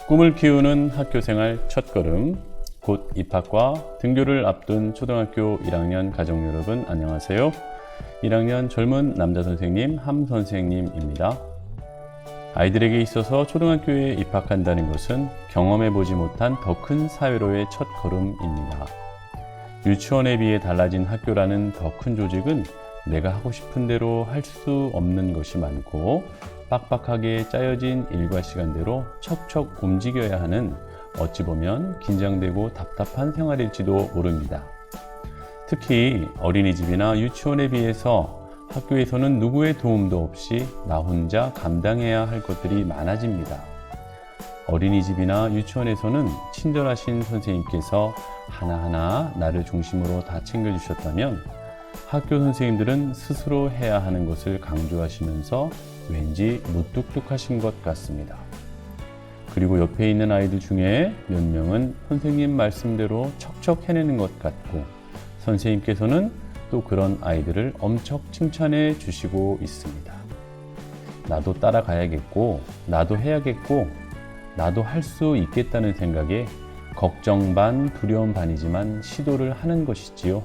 꿈을 키우는 학교생활 첫걸음, 곧 입학과 등교를 앞둔 초등학교 1학년 가족 여러분 안녕하세요. 1학년 젊은 남자 선생님 함 선생님입니다. 아이들에게 있어서 초등학교에 입학한다는 것은 경험해보지 못한 더 큰 사회로의 첫걸음입니다. 유치원에 비해 달라진 학교라는 더 큰 조직은 내가 하고 싶은 대로 할 수 없는 것이 많고 빡빡하게 짜여진 일과 시간대로 척척 움직여야 하는 어찌 보면 긴장되고 답답한 생활일지도 모릅니다. 특히 어린이집이나 유치원에 비해서 학교에서는 누구의 도움도 없이 나 혼자 감당해야 할 것들이 많아집니다. 어린이집이나 유치원에서는 친절하신 선생님께서 하나하나 나를 중심으로 다 챙겨주셨다면 학교 선생님들은 스스로 해야 하는 것을 강조하시면서 왠지 무뚝뚝하신 것 같습니다. 그리고 옆에 있는 아이들 중에 몇 명은 선생님 말씀대로 척척 해내는 것 같고 선생님께서는 또 그런 아이들을 엄청 칭찬해 주시고 있습니다. 나도 따라가야겠고 나도 해야겠고 나도 할 수 있겠다는 생각에 걱정 반 두려움 반이지만 시도를 하는 것이지요.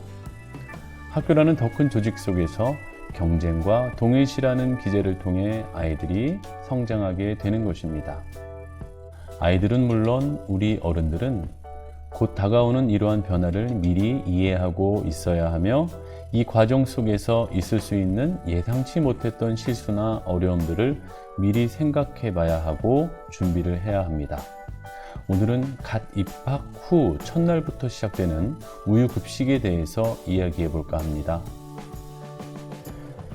학교라는 더 큰 조직 속에서 경쟁과 동일시라는 기제를 통해 아이들이 성장하게 되는 것입니다. 아이들은 물론 우리 어른들은 곧 다가오는 이러한 변화를 미리 이해하고 있어야 하며 이 과정 속에서 있을 수 있는 예상치 못했던 실수나 어려움들을 미리 생각해 봐야 하고 준비를 해야 합니다. 오늘은 갓 입학 후 첫날부터 시작되는 우유급식에 대해서 이야기해 볼까 합니다.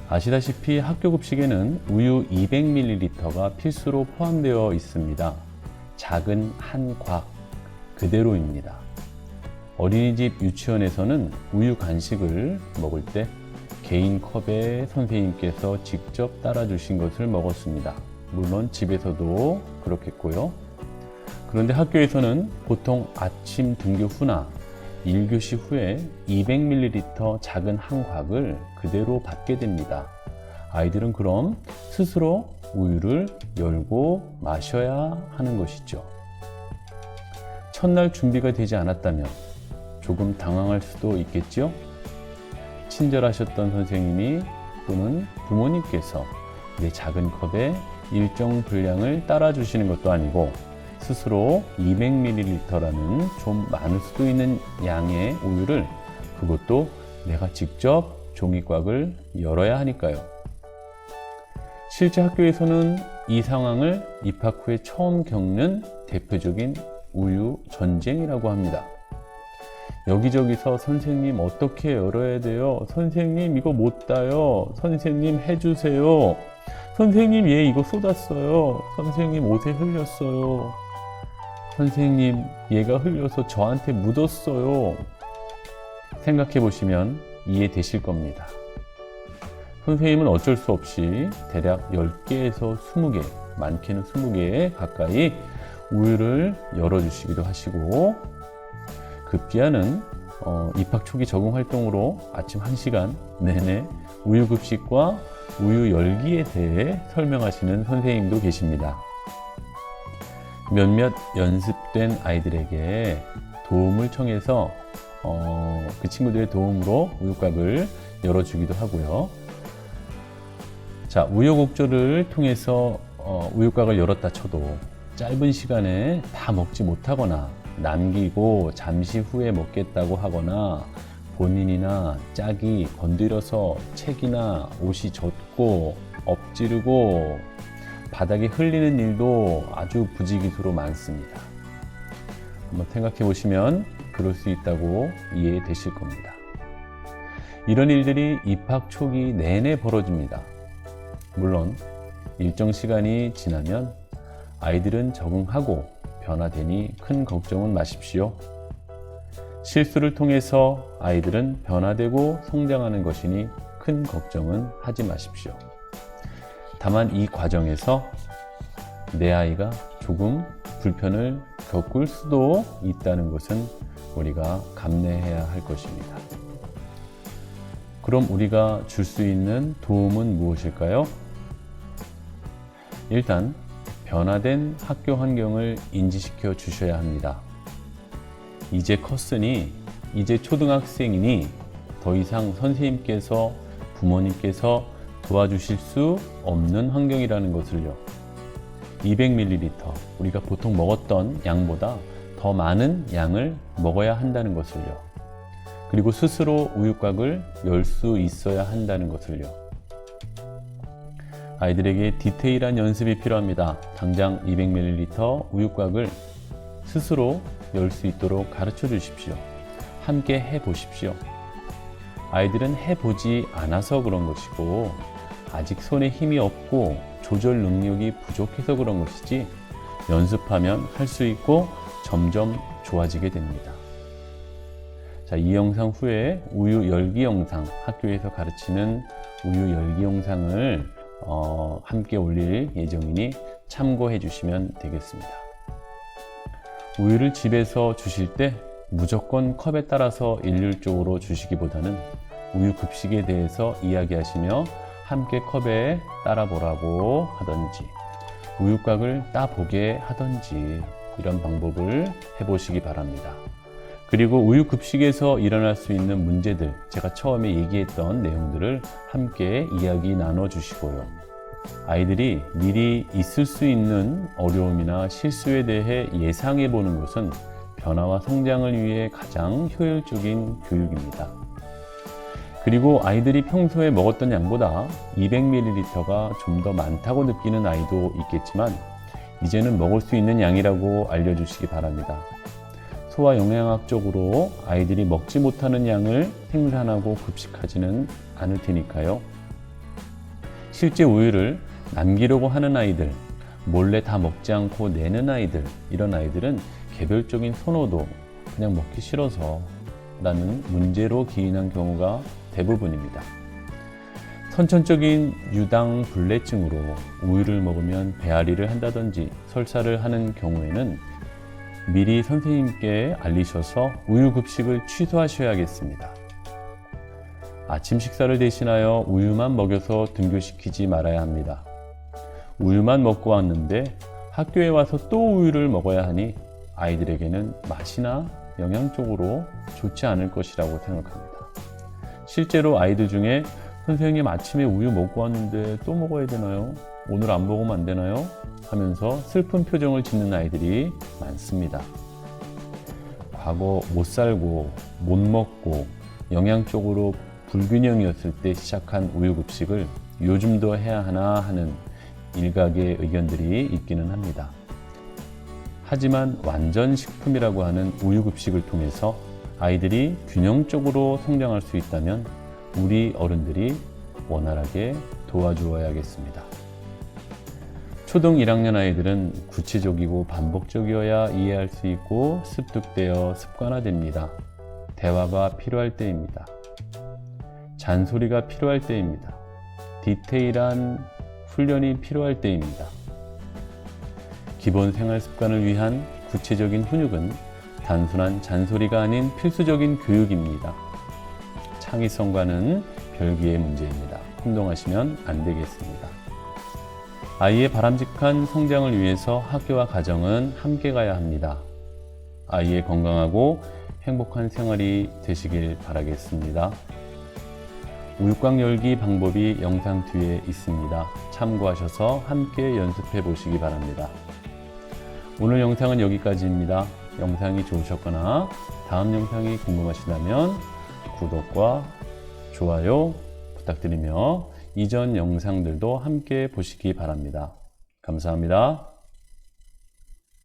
아시다시피 학교 급식에는 우유 200ml가 필수로 포함되어 있습니다. 작은 한 곽 그대로입니다. 어린이집 유치원에서는 우유 간식을 먹을 때 개인 컵에 선생님께서 직접 따라주신 것을 먹었습니다. 물론 집에서도 그렇겠고요. 그런데 학교에서는 보통 아침 등교 후나 1교시 후에 200ml 작은 한 곽을 그대로 받게 됩니다. 아이들은 그럼 스스로 우유를 열고 마셔야 하는 것이죠. 첫날 준비가 되지 않았다면 조금 당황할 수도 있겠죠? 친절하셨던 선생님이 또는 부모님께서 내 작은 컵에 일정 분량을 따라주시는 것도 아니고 스스로 200ml라는 좀 많을 수도 있는 양의 우유를 그것도 내가 직접 종이곽을 열어야 하니까요. 실제 학교에서는 이 상황을 입학 후에 처음 겪는 대표적인 우유 전쟁이라고 합니다. 여기저기서 선생님 어떻게 열어야 돼요? 선생님 이거 못 따요. 선생님 해주세요. 선생님 얘 이거 쏟았어요. 선생님 옷에 흘렸어요. 선생님 얘가 흘려서 저한테 묻었어요. 생각해 보시면 이해되실 겁니다. 선생님은 어쩔 수 없이 대략 10개에서 20개, 많게는 20개 가까이 우유를 열어주시기도 하시고 급기야는 입학 초기 적응 활동으로 아침 1시간 내내 우유 급식과 우유 열기에 대해 설명하시는 선생님도 계십니다. 몇몇 연습된 아이들에게 도움을 청해서 그 친구들의 도움으로 우유곽을 열어주기도 하고요. 자, 우여곡절을 통해서 우유곽을 열었다 쳐도 짧은 시간에 다 먹지 못하거나 남기고 잠시 후에 먹겠다고 하거나 본인이나 짝이 건드려서 책이나 옷이 젖고 엎지르고 바닥에 흘리는 일도 아주 부지기수로 많습니다. 한번 생각해 보시면 그럴 수 있다고 이해되실 겁니다. 이런 일들이 입학 초기 내내 벌어집니다. 물론 일정 시간이 지나면 아이들은 적응하고 변화되니 큰 걱정은 마십시오. 실수를 통해서 아이들은 변화되고 성장하는 것이니 큰 걱정은 하지 마십시오. 다만 이 과정에서 내 아이가 조금 불편을 겪을 수도 있다는 것은 우리가 감내해야 할 것입니다. 그럼 우리가 줄 수 있는 도움은 무엇일까요? 일단 변화된 학교 환경을 인지시켜 주셔야 합니다. 이제 컸으니, 이제 초등학생이니 더 이상 선생님께서, 부모님께서 도와주실 수 없는 환경이라는 것을요. 200ml, 우리가 보통 먹었던 양보다 더 많은 양을 먹어야 한다는 것을요. 그리고 스스로 우유곽을 열 수 있어야 한다는 것을요. 아이들에게 디테일한 연습이 필요합니다. 당장 200ml 우유곽을 스스로 열 수 있도록 가르쳐 주십시오. 함께 해보십시오. 아이들은 해보지 않아서 그런 것이고, 아직 손에 힘이 없고 조절 능력이 부족해서 그런 것이지, 연습하면 할 수 있고 점점 좋아지게 됩니다. 자, 이 영상 후에 우유 열기 영상, 학교에서 가르치는 우유 열기 영상을 함께 올릴 예정이니 참고해 주시면 되겠습니다. 우유를 집에서 주실 때 무조건 컵에 따라서 일률적으로 주시기보다는 우유 급식에 대해서 이야기하시며 함께 컵에 따라 보라고 하던지, 우유곽을 따보게 하던지, 이런 방법을 해보시기 바랍니다. 그리고 우유 급식에서 일어날 수 있는 문제들, 제가 처음에 얘기했던 내용들을 함께 이야기 나눠주시고요. 아이들이 미리 있을 수 있는 어려움이나 실수에 대해 예상해 보는 것은 변화와 성장을 위해 가장 효율적인 교육입니다. 그리고 아이들이 평소에 먹었던 양보다 200ml가 좀 더 많다고 느끼는 아이도 있겠지만, 이제는 먹을 수 있는 양이라고 알려주시기 바랍니다. 소화영양학적으로 아이들이 먹지 못하는 양을 생산하고 급식하지는 않을 테니까요. 실제 우유를 남기려고 하는 아이들, 몰래 다 먹지 않고 내는 아이들, 이런 아이들은 개별적인 선호도, 그냥 먹기 싫어서 라는 문제로 기인한 경우가 대부분입니다. 선천적인 유당불내증으로 우유를 먹으면 배앓이를 한다든지 설사를 하는 경우에는 미리 선생님께 알리셔서 우유 급식을 취소하셔야겠습니다. 아침 식사를 대신하여 우유만 먹여서 등교시키지 말아야 합니다. 우유만 먹고 왔는데 학교에 와서 또 우유를 먹어야 하니 아이들에게는 맛이나 영양적으로 좋지 않을 것이라고 생각합니다. 실제로 아이들 중에 선생님 아침에 우유 먹고 왔는데 또 먹어야 되나요? 오늘 안 먹으면 안 되나요? 하면서 슬픈 표정을 짓는 아이들이 많습니다. 과거 못 살고 못 먹고 영양적으로 불균형이었을 때 시작한 우유 급식을 요즘도 해야 하나 하는 일각의 의견들이 있기는 합니다. 하지만 완전 식품이라고 하는 우유 급식을 통해서 아이들이 균형적으로 성장할 수 있다면 우리 어른들이 원활하게 도와주어야겠습니다. 초등 1학년 아이들은 구체적이고 반복적이어야 이해할 수 있고 습득되어 습관화됩니다. 대화가 필요할 때입니다. 잔소리가 필요할 때입니다. 디테일한 훈련이 필요할 때입니다. 기본 생활 습관을 위한 구체적인 훈육은 단순한 잔소리가 아닌 필수적인 교육입니다. 창의성과는 별개의 문제입니다. 혼동하시면 안 되겠습니다. 아이의 바람직한 성장을 위해서 학교와 가정은 함께 가야 합니다. 아이의 건강하고 행복한 생활이 되시길 바라겠습니다. 우유곽 열기 방법이 영상 뒤에 있습니다. 참고하셔서 함께 연습해 보시기 바랍니다. 오늘 영상은 여기까지입니다. 영상이 좋으셨거나 다음 영상이 궁금하시다면 구독과 좋아요 부탁드리며 이전 영상들도 함께 보시기 바랍니다. 감사합니다.